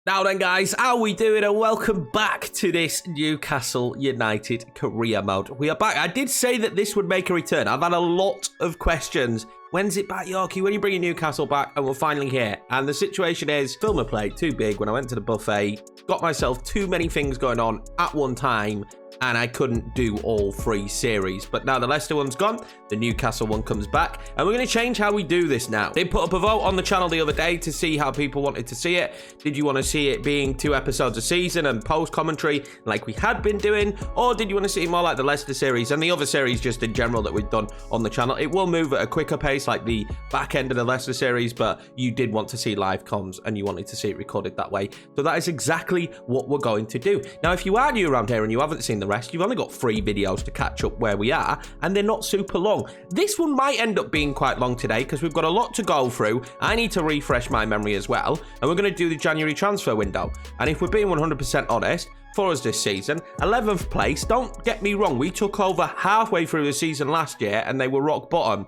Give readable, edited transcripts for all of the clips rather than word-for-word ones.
Now then, guys, how we doing? And welcome back to this Newcastle United career mode. We are back. I did say that this would make a return. I've had a lot of questions. When's it back, Yorkie? When are you bringing Newcastle back? And we're finally here. And the situation is, film a plate too big when I went to the buffet, got myself too many things going on at one time, and I couldn't do all three series. But now the Leicester one's gone, the Newcastle one comes back, and we're going to change how we do this now. They put up a vote on the channel the other day to see how people wanted to see it. Did you want to see it being 2 episodes a season and post-commentary like we had been doing? Or did you want to see it more like the Leicester series and the other series just in general that we've done on the channel? It will move at a quicker pace like the back end of the Leicester series, but you did want to see live comms and you wanted to see it recorded that way. So that is exactly what we're going to do. Now, if you are new around here and you haven't seen the rest, you've only got 3 videos to catch up where we are, and they're not super long. This one might end up being quite long today because we've got a lot to go through. I need to refresh my memory as well, and we're going to do the January transfer window. And if we're being 100% honest, for us this season, 11th place, don't get me wrong, we took over halfway through the season last year and they were rock bottom.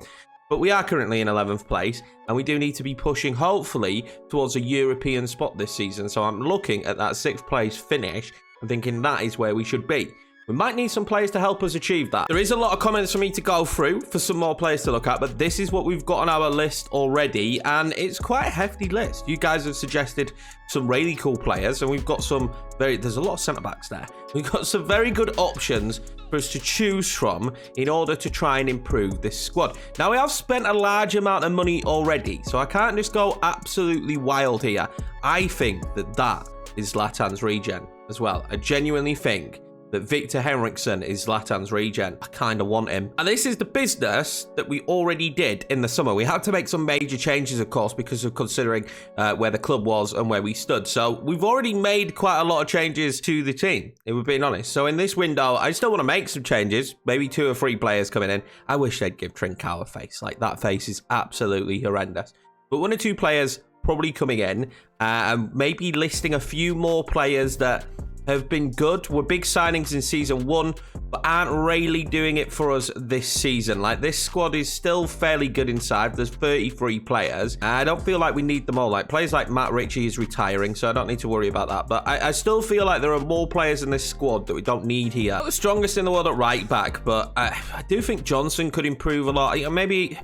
But we are currently in 11th place, and we do need to be pushing, hopefully, towards a European spot this season. So I'm looking at that 6th place finish and thinking that is where we should be. We might need some players to help us achieve that. There is a lot of comments for me to go through for some more players to look at, but this is what we've got on our list already, and it's quite a hefty list. You guys have suggested some really cool players, and we've got some there's a lot of centre-backs there. We've got some very good options for us to choose from in order to try and improve this squad. Now, we have spent a large amount of money already, so I can't just go absolutely wild here. I think that is Zlatan's regen as well. I genuinely think that Victor Henriksson is Zlatan's regen. I kind of want him. And this is the business that we already did in the summer. We had to make some major changes, of course, because of considering where the club was and where we stood. So we've already made quite a lot of changes to the team, if we're being honest. So in this window, I still want to make some changes. Maybe 2 or 3 players coming in. I wish they'd give Trincao a face. Like, that face is absolutely horrendous. But 1 or 2 players probably coming in. And maybe listing a few more players that have been good, were big signings in season 1, but aren't really doing it for us this season. Like, this squad is still fairly good inside. There's 33 players. I don't feel like we need them all. Like, players like Matt Ritchie is retiring, so I don't need to worry about that. But I still feel like there are more players in this squad that we don't need here. Not the strongest in the world at right back, but I do think Johnson could improve a lot. Maybe,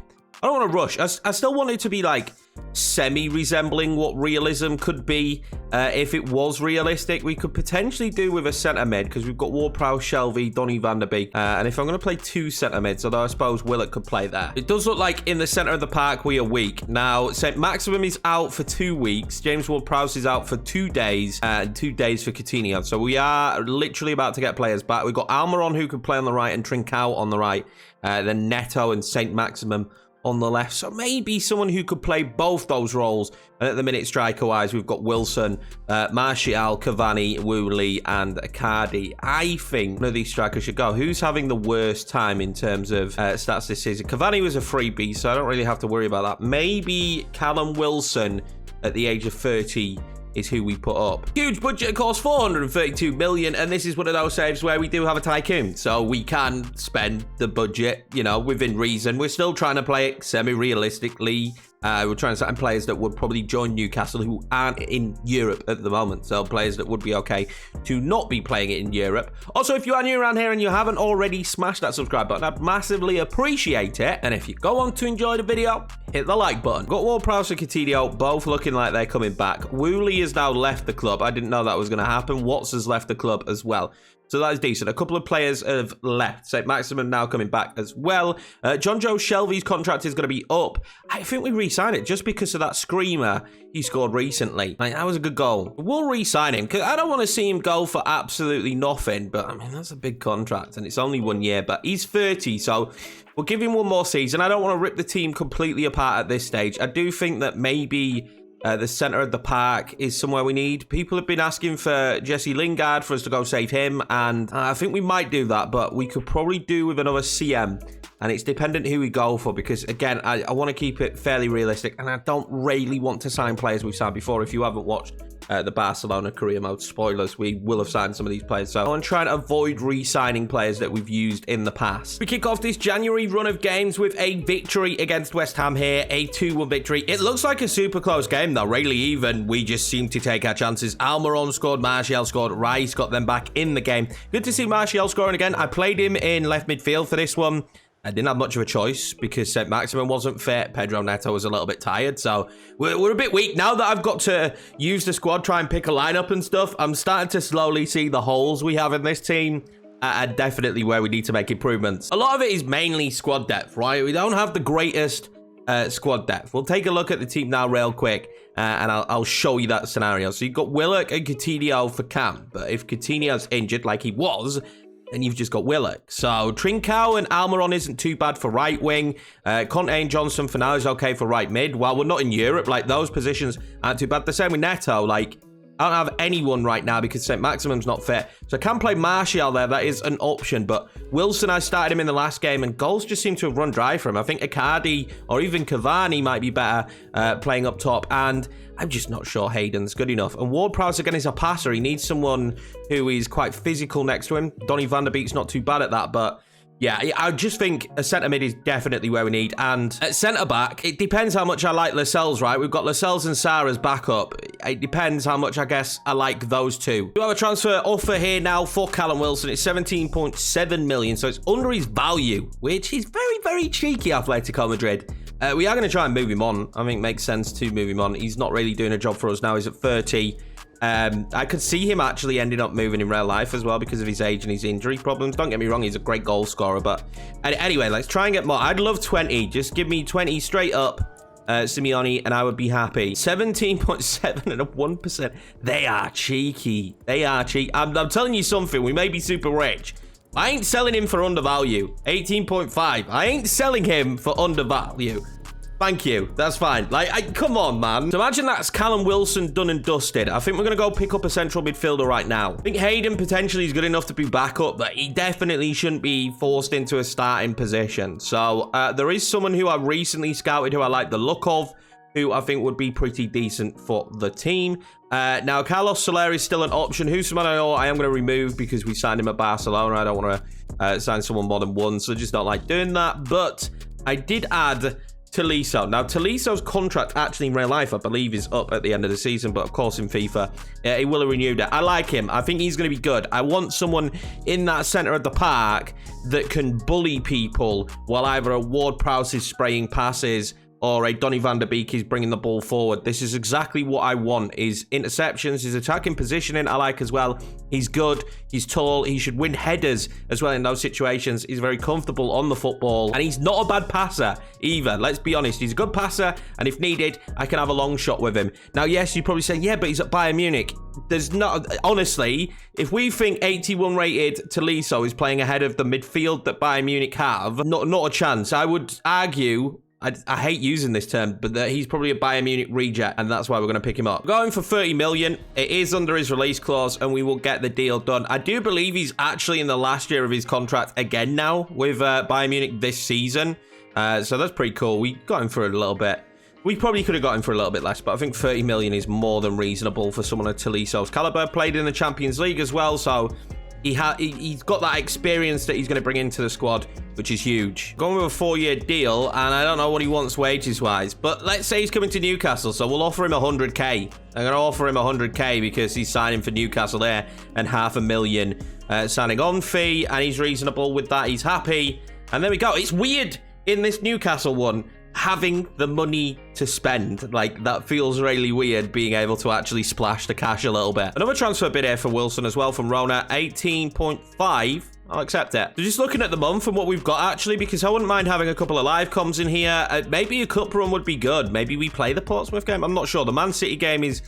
I don't want to rush. I still want it to be like semi-resembling what realism could be. If it was realistic, we could potentially do with a centre mid, because we've got Ward-Prowse, Shelvey, Donny van der Beek, and if I'm going to play 2 centre mids, although I suppose Willett could play there. It does look like in the centre of the park we are weak. Now, St. Maximum is out for 2 weeks, James Ward-Prowse is out for 2 days, and 2 days for Coutinho. So we are literally about to get players back. We've got Almiron, who could play on the right, and Trincao on the right, then Neto and St. Maximum on the left. So maybe someone who could play both those roles. And at the minute, striker-wise, we've got Wilson, Martial, Cavani, Woolley, and Icardi. I think one of these strikers should go. Who's having the worst time in terms of stats this season? Cavani was a freebie, so I don't really have to worry about that. Maybe Callum Wilson at the age of 30 is who we put up. Huge budget, of course, 432 million, and this is one of those saves where we do have a tycoon, so we can spend the budget, you know, within reason. We're still trying to play it semi-realistically. We're trying to sign players that would probably join Newcastle who aren't in Europe at the moment. So players that would be okay to not be playing it in Europe. Also, if you are new around here and you haven't already smashed that subscribe button, I'd massively appreciate it. And if you go on to enjoy the video, hit the like button. Got Ward-Prowse and Coutinho both looking like they're coming back. Woolley has now left the club. I didn't know that was going to happen. Watts has left the club as well. So that is decent. A couple of players have left. St. Maximum now coming back as well. John Joe Shelvey's contract is going to be up. I think we re-sign it just because of that screamer he scored recently. Like, that was a good goal. We'll re-sign him because I don't want to see him go for absolutely nothing. But, I mean, that's a big contract and it's only 1 year. But he's 30, so we'll give him 1 more season. I don't want to rip the team completely apart at this stage. I do think that maybe the centre of the park is somewhere we need. People have been asking for Jesse Lingard for us to go save him, and I think we might do that, but we could probably do with another CM, and it's dependent who we go for, because, again, I want to keep it fairly realistic, and I don't really want to sign players we've signed before. If you haven't watched the Barcelona career mode. Spoilers, we will have signed some of these players. So I'm trying to avoid re-signing players that we've used in the past. We kick off this January run of games with a victory against West Ham here, a 2-1 victory. It looks like a super close game though, really even. We just seem to take our chances. Almiron scored, Martial scored, Rice got them back in the game. Good to see Martial scoring again. I played him in left midfield for this one. I didn't have much of a choice because St. Maximin wasn't fit. Pedro Neto was a little bit tired. So we're a bit weak. Now that I've got to use the squad, try and pick a lineup and stuff, I'm starting to slowly see the holes we have in this team. And definitely where we need to make improvements. A lot of it is mainly squad depth, right? We don't have the greatest squad depth. We'll take a look at the team now real quick. And I'll show you that scenario. So you've got Willock and Coutinho for Cam. But if Coutinho's injured like he was, then you've just got Willock. So Trincao and Almiron isn't too bad for right wing. Conte and Johnson for now is okay for right mid. While we're not in Europe, like those positions aren't too bad. The same with Neto. Like I don't have anyone right now because St. Maximin's not fit. So I can play Martial there. That is an option. But Wilson, I started him in the last game and goals just seem to have run dry for him. I think Icardi or even Cavani might be better playing up top. And I'm just not sure Hayden's good enough. And Ward-Prowse, again, is a passer. He needs someone who is quite physical next to him. Donny van der Beek's not too bad at that, but yeah, I just think a centre mid is definitely where we need. And at centre back, it depends how much I like Lascelles, right? We've got Lascelles and Sarah's backup. It depends how much I guess I like those two. We have a transfer offer here now for Callum Wilson. It's 17.7 million, so it's under his value, which is very, very cheeky, Atletico Madrid. We are going to try and move him on. I think it makes sense to move him on. He's not really doing a job for us now. He's at 30. I could see him actually ending up moving in real life as well because of his age and his injury problems. Don't get me wrong, he's a great goal scorer, but anyway, let's try and get more. I'd love 20. Just give me 20 straight up, Simeone, and I would be happy. 17.7 and a 1%. They are cheeky. They are cheeky. I'm telling you something. We may be super rich. I ain't selling him for undervalue. 18.5. I ain't selling him for undervalue. Thank you. That's fine. Like, come on, man. So imagine that's Callum Wilson done and dusted. I think we're going to go pick up a central midfielder right now. I think Hayden potentially is good enough to be backup, but he definitely shouldn't be forced into a starting position. So there is someone who I recently scouted who I like the look of, who I think would be pretty decent for the team. Now, Carlos Solaire is still an option. Who's someone I am going to remove because we signed him at Barcelona. I don't want to sign someone more than one, so just don't like doing that. But I did add Tolisso. Now, Tolisso's contract actually in real life, I believe, is up at the end of the season, but of course in FIFA, he will have renewed it. I like him. I think he's going to be good. I want someone in that centre of the park that can bully people while either a Ward-Prowse is spraying passes or a Donny van der Beek is bringing the ball forward. This is exactly what I want. His interceptions, his attacking positioning, I like as well. He's good. He's tall. He should win headers as well in those situations. He's very comfortable on the football. And he's not a bad passer either. Let's be honest. He's a good passer. And if needed, I can have a long shot with him. Now, yes, you're probably saying, yeah, but he's at Bayern Munich. There's not... Honestly, if we think 81 rated Tolisso is playing ahead of the midfield that Bayern Munich have, not a chance. I would argue... I hate using this term, but he's probably a Bayern Munich reject, and that's why we're going to pick him up. Going for 30 million. It is under his release clause, and we will get the deal done. I do believe he's actually in the last year of his contract again now with Bayern Munich this season. So that's pretty cool. We got him for a little bit. We probably could have got him for a little bit less, but I think 30 million is more than reasonable for someone of Tolisso's caliber. Played in the Champions League as well, so... He's got that experience that he's going to bring into the squad, which is huge. Going with a 4-year deal, and I don't know what he wants wages-wise, but let's say he's coming to Newcastle, so we'll offer him 100k. I'm going to offer him 100k because he's signing for Newcastle there, and $500,000 signing on fee, and he's reasonable with that. He's happy, and there we go. It's weird in this Newcastle one, having the money to spend. Like, that feels really weird, being able to actually splash the cash a little bit. Another transfer bid here for Wilson as well from Rona, 18.5. I'll accept it. So just looking at the month and what we've got actually, because I wouldn't mind having a couple of live comms in here. Maybe a cup run would be good. Maybe we play the Portsmouth game. I'm not sure. The Man City game is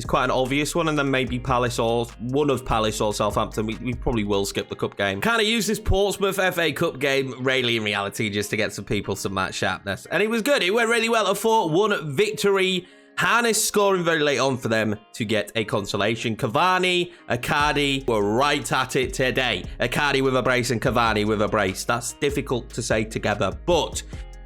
quite an obvious one, and then maybe Palace or one of Palace or Southampton. We probably will skip the cup game. Kind of use this Portsmouth FA Cup game really in reality just to get some people some match sharpness, and it was good. It went really well. A 4-1 victory. Harness scoring very late on for them to get a consolation. Cavani, Icardi were right at it today. Icardi with a brace and Cavani with a brace. That's difficult to say together, but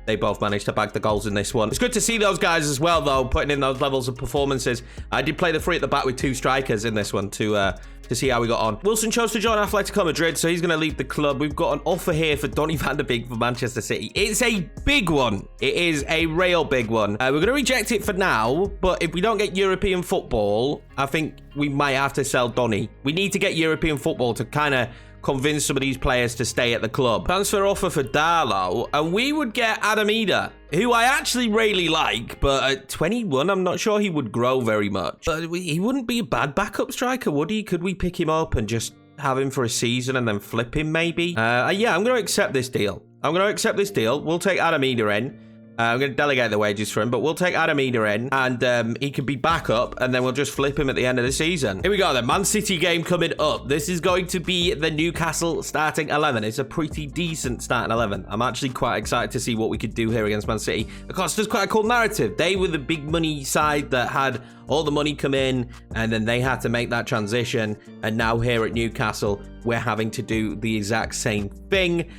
They both managed to bag the goals in this one. It's good to see those guys as well, though, putting in those levels of performances. I did play the three at the back with 2 strikers in this one to see how we got on. Wilson chose to join Atletico Madrid, so he's going to leave the club. We've got an offer here for Donny van de Beek for Manchester City. It's a big one. It is a real big one. We're going to reject it for now, but if we don't get European football, I think we might have to sell Donny. We need to get European football to kind of convince some of these players to stay at the club. Transfer offer for Darlow, and we would get Adamida, who I actually really like, but at 21, I'm not sure he would grow very much. But he wouldn't be a bad backup striker, would he? Could we pick him up and just have him for a season and then flip him, maybe? Yeah, I'm going to accept this deal. We'll take Adamida in. I'm going to delegate the wages for him, but we'll take Adamida in, and he could be back up, and then we'll just flip him at the end of the season. Here we go, the Man City game coming up. This is going to be the Newcastle starting 11. It's a pretty decent starting 11. I'm actually quite excited to see what we could do here against Man City. Of course, there's quite a cool narrative. They were the big money side that had all the money come in, and then they had to make that transition, and now here at Newcastle, we're having to do the exact same thing.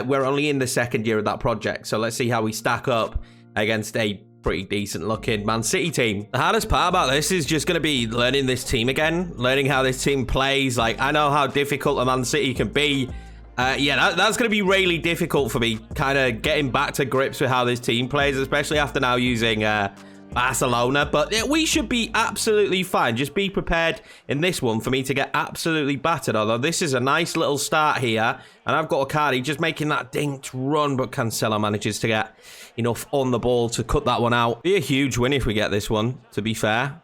We're only in the second year of that project, so let's see how we stack up against a pretty decent looking Man City team. The hardest part about this is just going to be learning this team again, learning how this team plays. Like, I know how difficult a Man City can be. Yeah, that's going to be really difficult for me, kind of getting back to grips with how this team plays, especially after now using Barcelona, but yeah, we should be absolutely fine. Just be prepared in this one for me to get absolutely battered, although this is a nice little start here, and I've got Icardi just making that dinked run, but Cancelo manages to get enough on the ball to cut that one out. Be a huge win if we get this one, to be fair.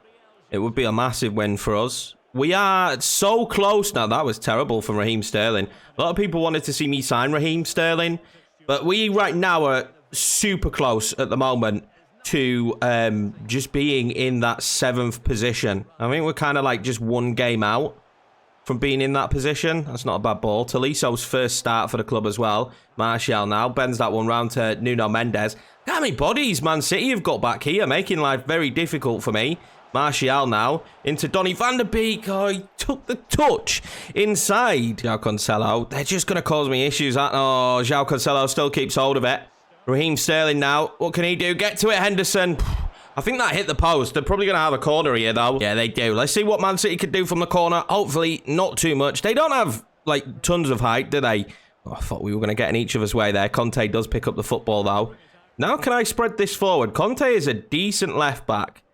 It would be a massive win for us. We are so close now. That was terrible from Raheem Sterling. A lot of people wanted to see me sign Raheem Sterling, but we right now are super close at the moment to just being in that 7th position. I think we're kind of like just one game out from being in that position. That's not a bad ball. Toliso's first start for the club as well. Martial now bends that one round to Nuno Mendes. How many bodies Man City have got back here, making life very difficult for me. Martial now into Donny van de Beek. Oh, he took the touch inside. João Cancelo. They're just going to cause me issues. Oh, João Cancelo still keeps hold of it. Raheem Sterling now. What can he do? Get to it, Henderson. I think that hit the post. They're probably going to have a corner here, though. Yeah, they do. Let's see what Man City could do from the corner. Hopefully, not too much. They don't have, like, tons of height, do they? Oh, I thought we were going to get in each other's way there. Conte does pick up the football, though. Now can I spread this forward? Conte is a decent left back.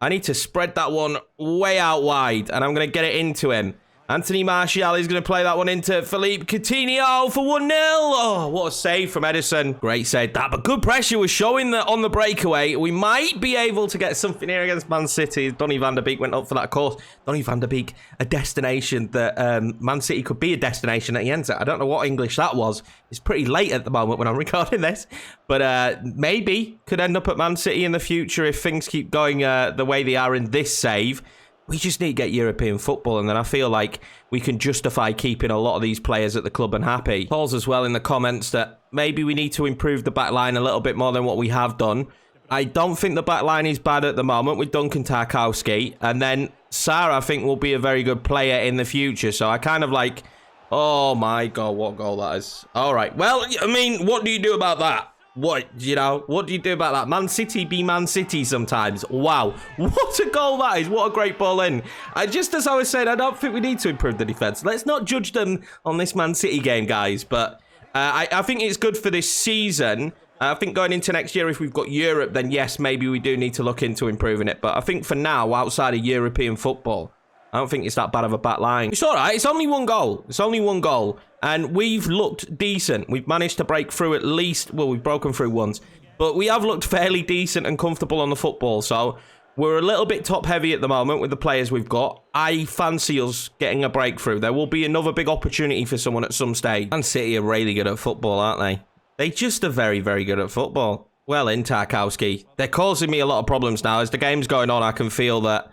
I need to spread that one way out wide, and I'm going to get it into him. Anthony Martial is going to play that one into Philippe Coutinho for 1-0. Oh, what a save from Edison. Great save that, but good pressure was showing that on the breakaway. We might be able to get something here against Man City. Donny van de Beek went up for that course. Donny van de Beek, a destination that Man City could be a destination that he ends at. I don't know what English that was. It's pretty late at the moment when I'm recording this, but maybe could end up at Man City in the future if things keep going the way they are in this save. We just need to get European football, and then I feel like we can justify keeping a lot of these players at the club and happy. Paul's as well in the comments that maybe we need to improve the back line a little bit more than what we have done. I don't think the back line is bad at the moment with Duncan Tarkowski, and then Sarr I think will be a very good player in the future, so I kind of like, oh my god, what goal that is. All right, well, I mean, what do you do about that? What do you do about that? Man City be Man City sometimes. Wow. What a goal that is. What a great ball in. Just as I was saying, I don't think we need to improve the defence. Let's not judge them on this Man City game, guys. But I think it's good for this season. I think going into next year, if we've got Europe, then yes, maybe we do need to look into improving it. But I think for now, outside of European football, I don't think it's that bad of a back line. It's all right. It's only one goal. It's only one goal. And we've looked decent. We've managed to break through at least... Well, we've broken through once. But we have looked fairly decent and comfortable on the football. So we're a little bit top-heavy at the moment with the players we've got. I fancy us getting a breakthrough. There will be another big opportunity for someone at some stage. Man City are really good at football, aren't they? They just are very, very good at football. Well in, Tarkowski. They're causing me a lot of problems now. As the game's going on, I can feel that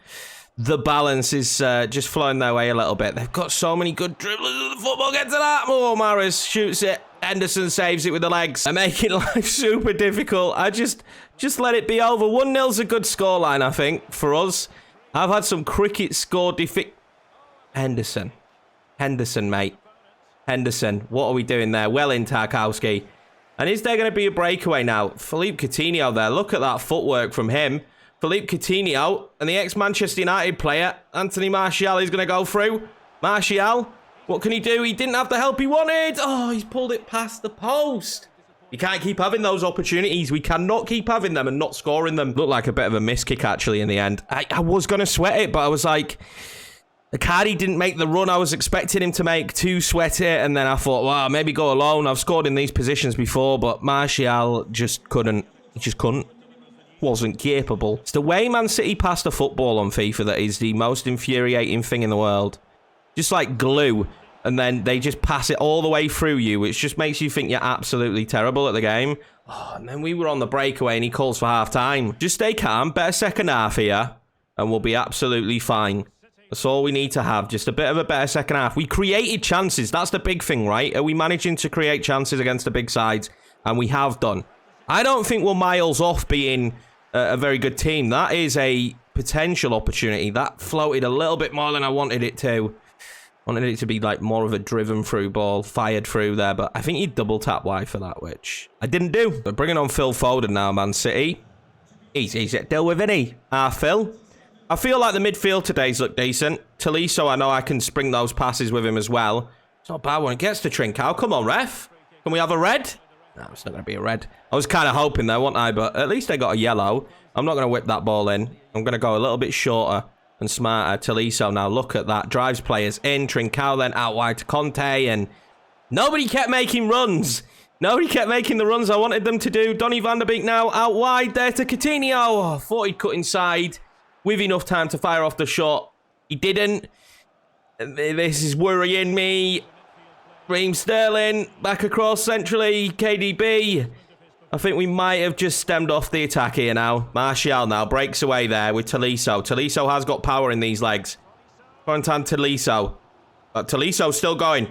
the balance is just flowing their way a little bit. They've got so many good dribblers. The football gets to that. Oh, Maris shoots it. Henderson saves it with the legs. They're making life super difficult. I just let it be over. 1-0's a good scoreline, I think, for us. I've had some cricket score Henderson, mate. Henderson, what are we doing there? Well in, Tarkowski. And is there going to be a breakaway now? Philippe Coutinho there. Look at that footwork from him. Philippe Coutinho and the ex-Manchester United player, Anthony Martial, is going to go through. Martial, what can he do? He didn't have the help he wanted. Oh, he's pulled it past the post. You can't keep having those opportunities. We cannot keep having them and not scoring them. Looked like a bit of a miss kick, actually, in the end. I was going to sweat it, but I was like... Icardi didn't make the run I was expecting him to make to sweat it, and then I thought, wow, maybe go alone. I've scored in these positions before, but Martial just couldn't. He just couldn't. Wasn't capable. It's the way Man City pass the football on FIFA that is the most infuriating thing in the world. Just like glue, and then they just pass it all the way through you, which just makes you think you're absolutely terrible at the game. Oh, and then we were on the breakaway, and he calls for half-time. Just stay calm, better second half here, and we'll be absolutely fine. That's all we need to have. Just a bit of a better second half. We created chances. That's the big thing, right? Are we managing to create chances against the big sides? And we have done. I don't think we're miles off being a very good team. That is a potential opportunity. That floated a little bit more than I wanted it to. I wanted it to be like more of a driven through ball, fired through there. But I think you double tap wide for that, which I didn't do. But bringing on Phil Foden now, Man City. Easy to deal with, isn't he? Phil. I feel like the midfield today's look decent. Tolisso, I know I can spring those passes with him as well. It's not a bad one. It gets to Trincao. Come on, ref. Can we have a red? No, it's not going to be a red. I was kind of hoping there, wasn't I? But at least they got a yellow. I'm not going to whip that ball in. I'm going to go a little bit shorter and smarter. Tolisso now, look at that. Drives players in. Trincao then out wide to Conte. And nobody kept making runs. Nobody kept making the runs I wanted them to do. Donny van der Beek now out wide there to Coutinho. Oh, thought he'd cut inside with enough time to fire off the shot. He didn't. This is worrying me. Raheem Sterling back across centrally. KDB. I think we might have just stemmed off the attack here now. Martial now breaks away there with Tolisso. Tolisso has got power in these legs. Frontan Tolisso. But Tolisso's still going.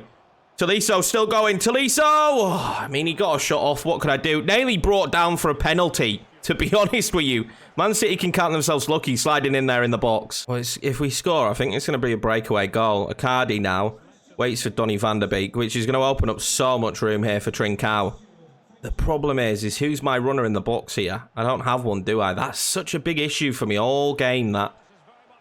Tolisso still going. Tolisso! Oh, I mean, he got a shot off. What could I do? Nearly brought down for a penalty, to be honest with you. Man City can count themselves lucky sliding in there in the box. Well, if we score, I think it's going to be a breakaway goal. Icardi now waits for Donny van der Beek, which is going to open up so much room here for Trincao. The problem is who's my runner in the box here? I don't have one, do I? That's such a big issue for me all game, that.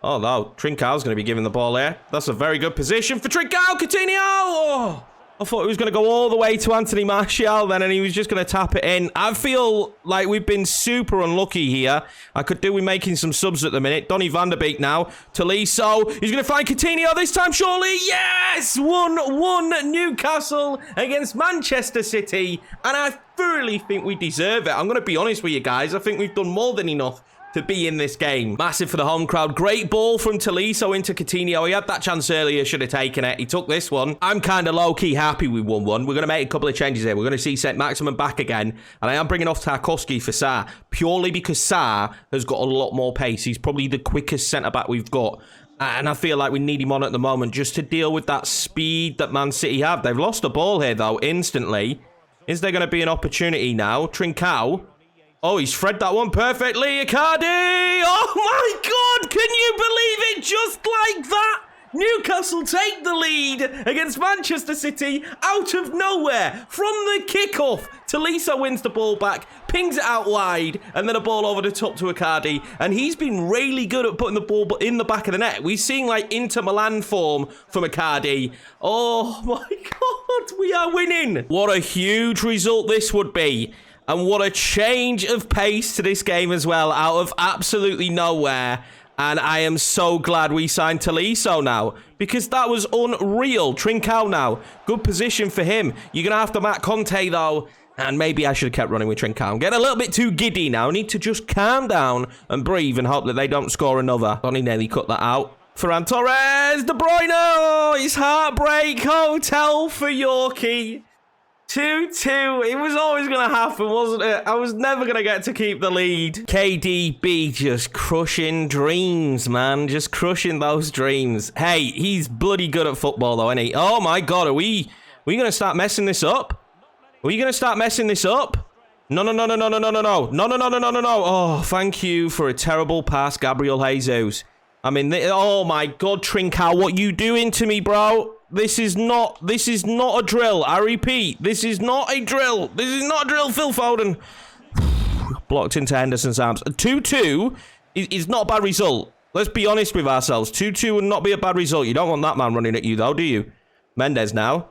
Oh, no. Trincao's going to be giving the ball here. That's a very good position for Trincao. Coutinho! Oh, I thought he was going to go all the way to Anthony Martial then, and he was just going to tap it in. I feel like we've been super unlucky here. I could do with making some subs at the minute. Donny van der Beek now. Tolisso. He's going to find Coutinho this time, surely. Yes! 1-1 Newcastle against Manchester City. And I thoroughly think we deserve it. I'm going to be honest with you guys. I think we've done more than enough to be in this game. Massive for the home crowd. Great ball from Tolisso into Coutinho. He had that chance earlier, should have taken it. He took this one. I'm kind of low-key happy with 1-1. We're going to make a couple of changes here. We're going to see Saint-Maximin back again. And I am bringing off Tarkowski for Sarr, purely because Sarr has got a lot more pace. He's probably the quickest centre-back we've got. And I feel like we need him on at the moment just to deal with that speed that Man City have. They've lost the ball here, though, instantly. Is there going to be an opportunity now? Trincao. Oh, he's thread that one perfectly. Icardi! Oh my God! Can you believe it? Just like that, Newcastle take the lead against Manchester City out of nowhere from the kickoff. Tolisso wins the ball back, pings it out wide, and then a ball over the top to Icardi. And he's been really good at putting the ball in the back of the net. We've seen like Inter Milan form from Icardi. Oh my God, we are winning. What a huge result this would be. And what a change of pace to this game as well, out of absolutely nowhere. And I am so glad we signed Tolisso now, because that was unreal. Trincao now, good position for him. You're going to have to Matt Conte, though. And maybe I should have kept running with Trincao. I'm getting a little bit too giddy now. I need to just calm down and breathe and hope that they don't score another. Donny nearly cut that out. Ferran Torres, De Bruyne. Oh, it's heartbreak hotel for Yorkie. 2-2. It was always going to happen, wasn't it? I was never going to get to keep the lead. KDB just crushing dreams, man. Just crushing those dreams. Hey, he's bloody good at football, though, isn't he? Oh, my God. Are we going to start messing this up? Are we going to start messing this up? No, no, no, no, no, no, no, no, no. No, no, no, no, no, no, no. Oh, thank you for a terrible pass, Gabriel Jesus. I mean, oh, my God, Trincao, what you doing to me, bro? This is not a drill. I repeat, this is not a drill. This is not a drill, Phil Foden. Blocked into Henderson's arms. 2-2 is not a bad result. Let's be honest with ourselves. 2-2 would not be a bad result. You don't want that man running at you, though, do you? Mendes now.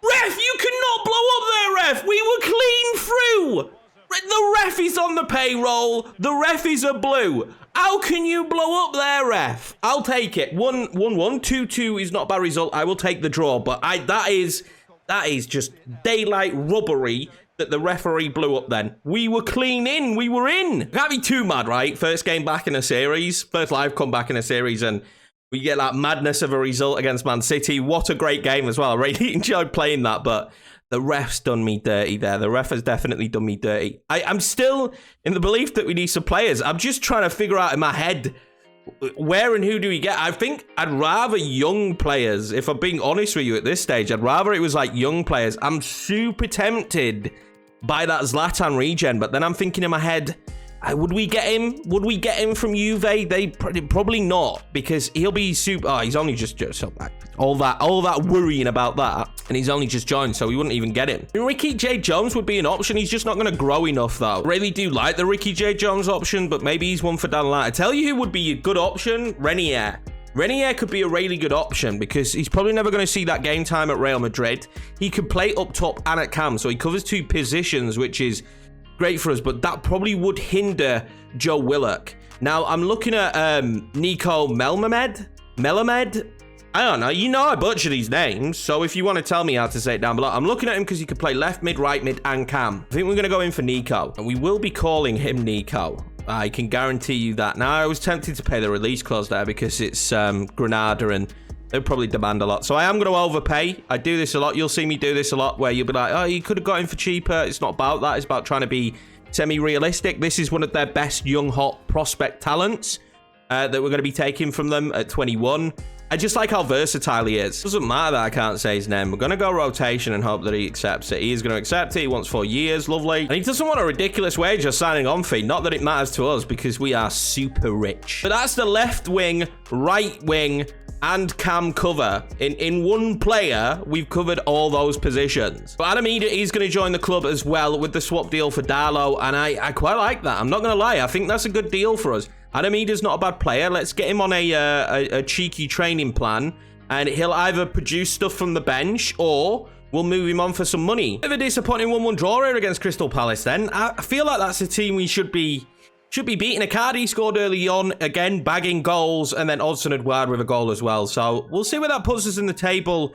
Ref, you cannot blow up there, ref. We were clean through. The ref is on the payroll. The ref is a blue. How can you blow up there, ref? I'll take it. 1-1. 2-2 is not a bad result. I will take the draw, but that is just daylight robbery that the referee blew up then. We were clean in. We were in. Can't be too mad, right? First game back in a series. First live comeback in a series, and we get that madness of a result against Man City. What a great game as well. I really enjoyed playing that, but the ref's done me dirty there. The ref has definitely done me dirty. I'm still in the belief that we need some players. I'm just trying to figure out in my head where and who do we get. I think I'd rather young players. If I'm being honest with you at this stage, I'd rather it was like young players. I'm super tempted by that Zlatan regen, but then I'm thinking in my head, would we get him? Would we get him from Juve? They probably not, because he'll be super. Oh, he's only just all that worrying about that, and he's only just joined, so we wouldn't even get him. Ricky J. Jones would be an option. He's just not going to grow enough, though. Really do like the Ricky J. Jones option, but maybe he's one for down the line. I tell you who would be a good option: Renier. Renier could be a really good option because he's probably never going to see that game time at Real Madrid. He could play up top and at cam, so he covers two positions, which is great for us, but that probably would hinder Joe Willock. Now, I'm looking at Nico Melamed. I don't know. You know I butcher these names, so if you want to tell me how to say it down below. I'm looking at him because he could play left mid, right mid, and cam. I think we're going to go in for Nico, and we will be calling him Nico. I can guarantee you that. Now, I was tempted to pay the release clause there because it's Granada, and they'll probably demand a lot. So I am going to overpay. I do this a lot. You'll see me do this a lot where you'll be like, oh, you could have got him for cheaper. It's not about that. It's about trying to be semi-realistic. This is one of their best young, hot prospect talents that we're going to be taking from them at 21. I just like how versatile he is. Doesn't matter that I can't say his name. We're going to go rotation and hope that he accepts it. He is going to accept it. He wants 4 years. Lovely. And he doesn't want a ridiculous wage or signing on fee. Not that it matters to us because we are super rich. But that's the left wing, right wing, and cam cover. In one player, we've covered all those positions. But Adamida is going to join the club as well with the swap deal for Darlow, and I quite like that. I'm not going to lie. I think that's a good deal for us. Adamida's not a bad player. Let's get him on a cheeky training plan, and he'll either produce stuff from the bench or we'll move him on for some money. Bit of a disappointing 1-1 draw here against Crystal Palace then. I feel like that's a team we should be beating. Icardi scored early on, again, bagging goals, and then Odsonne Edouard with a goal as well. So we'll see where that puts us in the table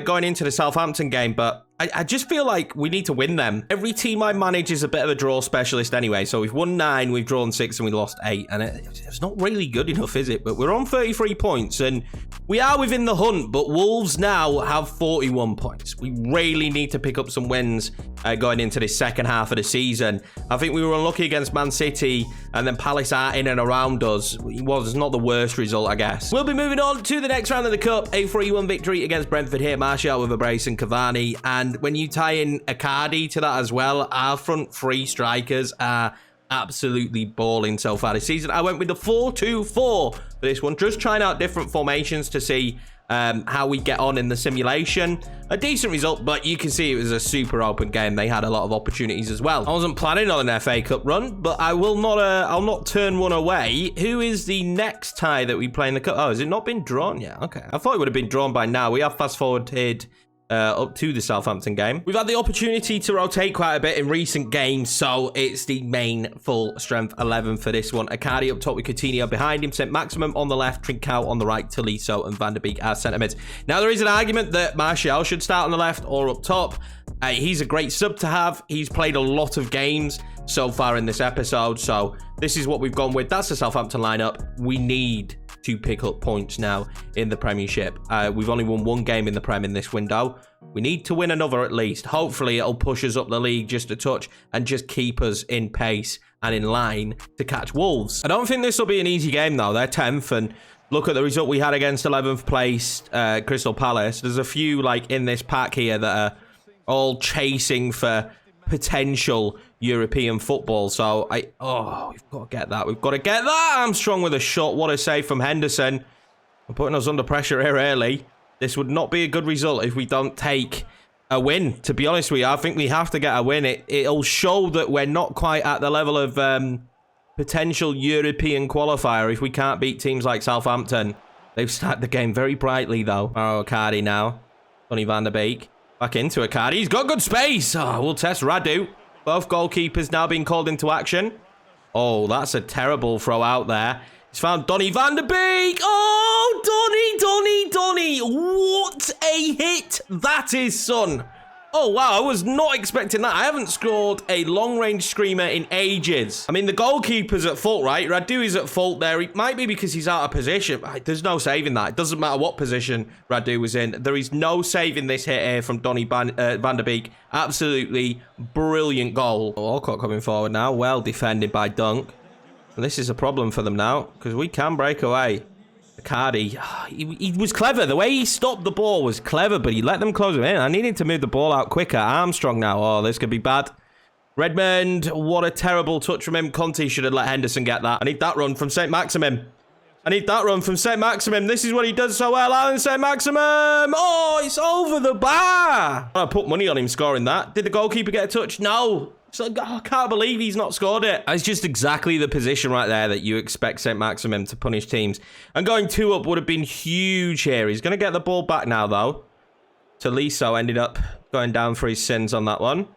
going into the Southampton game, but I just feel like we need to win them. Every team I manage is a bit of a draw specialist anyway, so we've won 9, we've drawn 6, and we lost 8, and it's not really good enough, is it? But we're on 33 points, and we are within the hunt, but Wolves now have 41 points. We really need to pick up some wins going into this second half of the season. I think we were unlucky against Man City, and then Palace are in and around us. It was not the worst result, I guess. We'll be moving on to the next round of the Cup, a 3-1 victory against Brentford here. Martial with a brace and Cavani, and when you tie in Icardi to that as well, our front three strikers are absolutely balling so far this season. I went with the 4-2-4 for this one, just trying out different formations to see how we get on in the simulation. A decent result, but you can see it was a super open game. They had a lot of opportunities as well. I wasn't planning on an FA Cup run, but I will not. I'll not turn one away. Who is the next tie that we play in the Cup? Oh, has it not been drawn yet? Okay, I thought it would have been drawn by now. We have fast forwarded up to the Southampton game. We've had the opportunity to rotate quite a bit in recent games, so it's the main full strength 11 for this one. Icardi up top with Coutinho behind him, St. Maximum on the left, Trincao on the right, Tolisso and Van der Beek as centre mids. Now, there is an argument that Martial should start on the left or up top. He's a great sub to have. He's played a lot of games so far in this episode, so this is what we've gone with. That's the Southampton lineup. We need to pick up points now in the Premiership. We've only won 1 game in the Prem in this window. We need to win another at least. Hopefully, it'll push us up the league just a touch and just keep us in pace and in line to catch Wolves. I don't think this will be an easy game, though. They're 10th, and look at the result we had against 11th placed Crystal Palace. There's a few like in this pack here that are all chasing for potential European football. So we've got to get that. We've got to get that. Armstrong with a shot. What a save from Henderson. We're putting us under pressure here early. This would not be a good result if we don't take a win. To be honest with you, I think we have to get a win. It'll show that we're not quite at the level of potential European qualifier if we can't beat teams like Southampton. They've started the game very brightly, though. Oh, Cardi now. Donny van der Beek. Back into a Cardi. He's got good space. Oh, we'll test Radu. Both goalkeepers now being called into action. Oh, that's a terrible throw out there. He's found Donny van der Beek. Oh, Donny. What a hit that is, son. Oh, wow. I was not expecting that. I haven't scored a long-range screamer in ages. I mean, the goalkeeper's at fault, right? Radu is at fault there. It might be because he's out of position. There's no saving that. It doesn't matter what position Radu was in. There is no saving this hit here from Donny van der Beek. Absolutely brilliant goal. Alcott coming forward now. Well defended by Dunk. And this is a problem for them now because we can break away. Cardi, he was clever. The way he stopped the ball was clever, but he let them close him in. I needed to move the ball out quicker. Armstrong now. Oh, this could be bad. Redmond, what a terrible touch from him. Conte should have let Henderson get that. I need that run from St. Maximin. This is what he does so well. Alan St. Maximin. Oh, it's over the bar. I put money on him scoring that. Did the goalkeeper get a touch? No. So, I can't believe he's not scored it. It's just exactly the position right there that you expect St. Maximin to punish teams. And going 2 up would have been huge here. He's going to get the ball back now, though. Tolisso ended up going down for his sins on that one.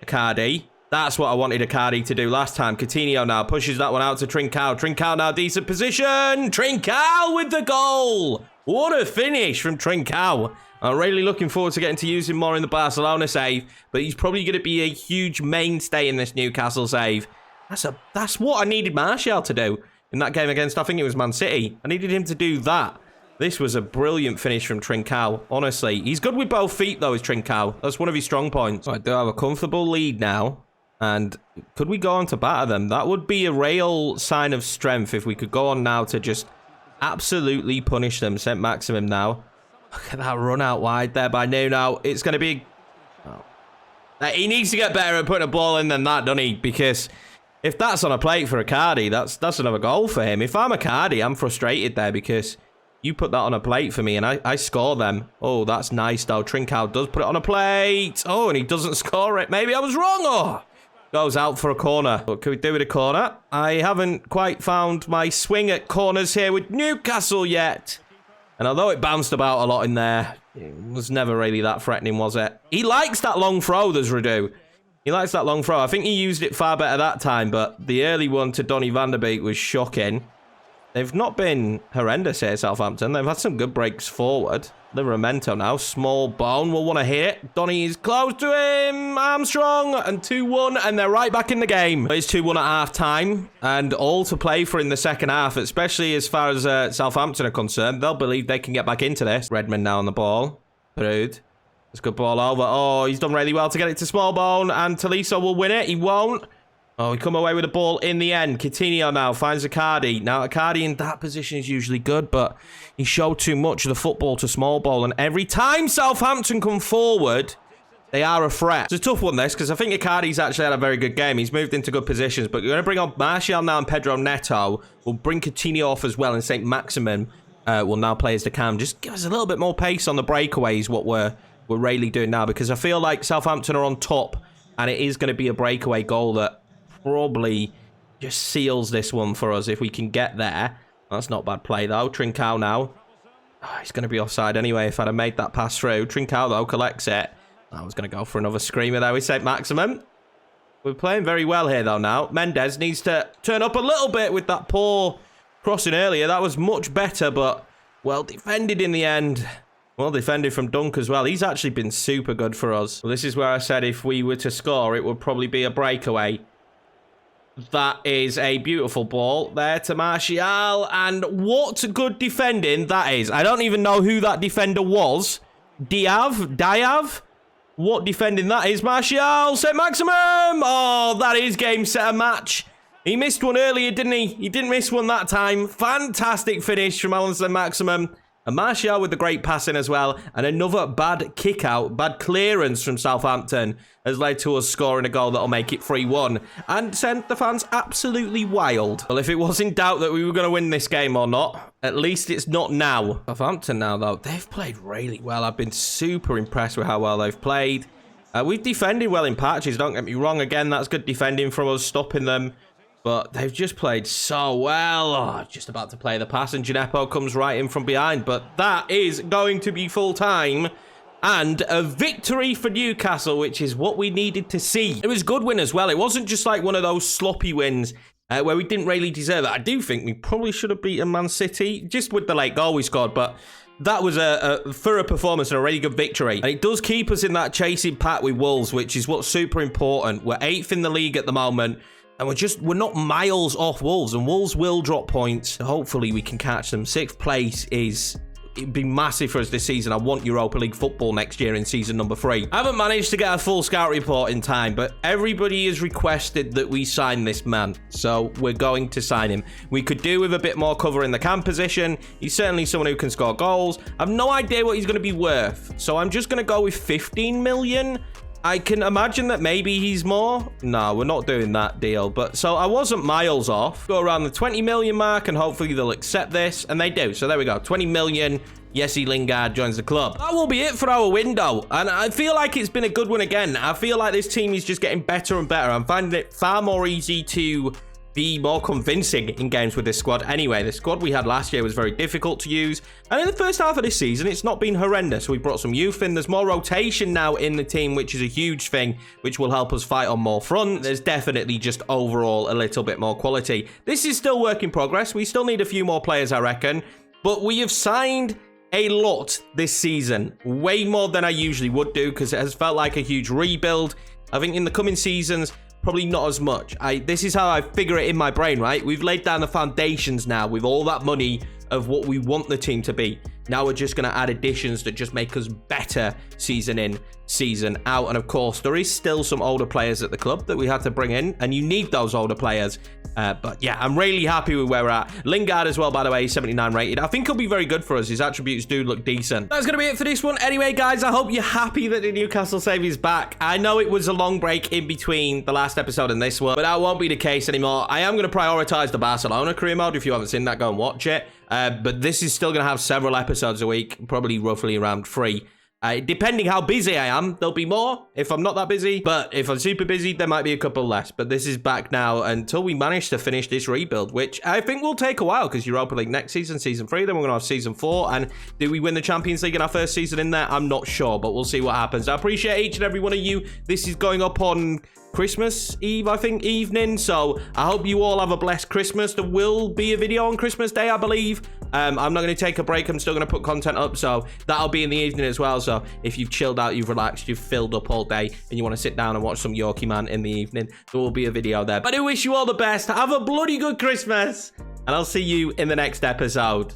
Icardi. That's what I wanted Icardi to do last time. Coutinho now pushes that one out to Trincao. Trincao now decent position. Trincao with the goal. What a finish from Trincao. I'm really looking forward to getting to use him more in the Barcelona save, but he's probably going to be a huge mainstay in this Newcastle save. That's what I needed Martial to do in that game against, I think it was Man City. I needed him to do that. This was a brilliant finish from Trincao, honestly. He's good with both feet, though, is Trincao. That's one of his strong points. I do have a comfortable lead now, and could we go on to batter them? That would be a real sign of strength if we could go on now to just absolutely punish them. St. Maximin now. Look at that run out wide there by Nuno. It's going to be... Oh. He needs to get better at putting a ball in than that, doesn't he? Because if that's on a plate for Icardi, that's another goal for him. If I'm Icardi, I'm frustrated there because you put that on a plate for me and I score them. Oh, that's nice, though. Trincao does put it on a plate. Oh, and he doesn't score it. Maybe I was wrong. Oh, goes out for a corner. What can we do with a corner? I haven't quite found my swing at corners here with Newcastle yet. And although it bounced about a lot in there, it was never really that threatening, was it? He likes that long throw, does Radu. He likes that long throw. I think he used it far better that time, but the early one to Donny van der Beek was shocking. They've not been horrendous here, Southampton. They've had some good breaks forward. Livramento now. Small bone will want to hit it. Donny is close to him. Armstrong. And 2-1. And they're right back in the game. It's 2-1 at half-time. And all to play for in the second half. Especially as far as Southampton are concerned. They'll believe they can get back into this. Redmond now on the ball. Brood. It's a good ball over. Oh, he's done really well to get it to small bone. And Tolisso will win it. He won't. Oh, he come away with the ball in the end. Coutinho now finds Icardi. Now, Icardi in that position is usually good, but he showed too much of the football to small ball. And every time Southampton come forward, they are a threat. It's a tough one, this, because I think Icardi's actually had a very good game. He's moved into good positions, but you're going to bring on Martial now and Pedro Neto. We'll bring Coutinho off as well, and St. Maximin will now play as the cam. Just give us a little bit more pace on the breakaways, what we're really doing now, because I feel like Southampton are on top, and it is going to be a breakaway goal that probably just seals this one for us if we can get there. That's not bad play, though. Trincao now. Oh, he's going to be offside anyway if I'd have made that pass through. Trincao, though, collects it. I was going to go for another screamer there with St. Maximin. We're playing very well here, though, now. Mendes needs to turn up a little bit with that poor crossing earlier. That was much better, but well defended in the end. Well defended from Dunk as well. He's actually been super good for us. Well, this is where I said if we were to score, it would probably be a breakaway. That is a beautiful ball there to Martial. And what good defending that is. I don't even know who that defender was. Diav? What defending that is. Martial, St. Maximin. Oh, that is game, set, and match. He missed one earlier, didn't he? He didn't miss one that time. Fantastic finish from Alan St. Maximin. And Martial with the great passing as well. And another bad kick out, bad clearance from Southampton has led to us scoring a goal that'll make it 3-1 and sent the fans absolutely wild. Well, if it was in doubt that we were going to win this game or not, at least it's not now. Southampton now, though, they've played really well. I've been super impressed with how well they've played. We've defended well in patches, don't get me wrong. Again, that's good defending from us, stopping them. But they've just played so well. Oh, just about to play the pass, and Gineppo comes right in from behind. But that is going to be full time. And a victory for Newcastle, which is what we needed to see. It was a good win as well. It wasn't just like one of those sloppy wins where we didn't really deserve it. I do think we probably should have beaten Man City, just with the late goal we scored. But that was a thorough performance and a really good victory. And it does keep us in that chasing pack with Wolves, which is what's super important. We're 8th in the league at the moment. And we're not miles off Wolves. And Wolves will drop points. Hopefully we can catch them. 6th place it'd be massive for us this season. I want Europa League football next year in season number 3. I haven't managed to get a full scout report in time, but everybody has requested that we sign this man. So we're going to sign him. We could do with a bit more cover in the cam position. He's certainly someone who can score goals. I have no idea what he's going to be worth. So I'm just going to go with 15 million. I can imagine that maybe he's more. No, we're not doing that deal. But so I wasn't miles off. Go around the 20 million mark and hopefully they'll accept this. And they do. So there we go. 20 million. Jesse Lingard joins the club. That will be it for our window. And I feel like it's been a good one again. I feel like this team is just getting better and better. I'm finding it far more easy to be more convincing in games with this squad. Anyway, the squad we had last year was very difficult to use. And in the first half of this season, it's not been horrendous. We brought some youth in. There's more rotation now in the team, which is a huge thing, which will help us fight on more front. There's definitely just overall a little bit more quality. This is still work in progress. We still need a few more players, I reckon. But we have signed a lot this season. Way more than I usually would do because it has felt like a huge rebuild. I think in the coming seasons, probably not as much. This is how I figure it in my brain, right? We've laid down the foundations now with all that money of what we want the team to be. Now we're just going to add additions that just make us better season in, season out. And of course, there is still some older players at the club that we had to bring in, and you need those older players. But yeah, I'm really happy with where we're at. Lingard as well, by the way, 79 rated. I think he'll be very good for us. His attributes do look decent. That's going to be it for this one. Anyway, guys, I hope you're happy that the Newcastle save is back. I know it was a long break in between the last episode and this one, but that won't be the case anymore. I am going to prioritize the Barcelona career mode. If you haven't seen that, go and watch it. But this is still going to have several episodes a week, probably roughly around 3. Depending how busy I am, there'll be more if I'm not that busy. But if I'm super busy, there might be a couple less. But this is back now until we manage to finish this rebuild, which I think will take a while because Europa League next season, season 3, then we're going to have season 4. And do we win the Champions League in our first season in there? I'm not sure, but we'll see what happens. I appreciate each and every one of you. This is going up on Christmas Eve, I think, evening. So I hope you all have a blessed Christmas. There will be a video on Christmas Day, I believe. I'm not going to take a break. I'm still going to put content up. So that'll be in the evening as well. So if you've chilled out, you've relaxed, you've filled up all day, and you want to sit down and watch some Yorkiemann in the evening, there will be a video there. But I do wish you all the best. Have a bloody good Christmas. And I'll see you in the next episode.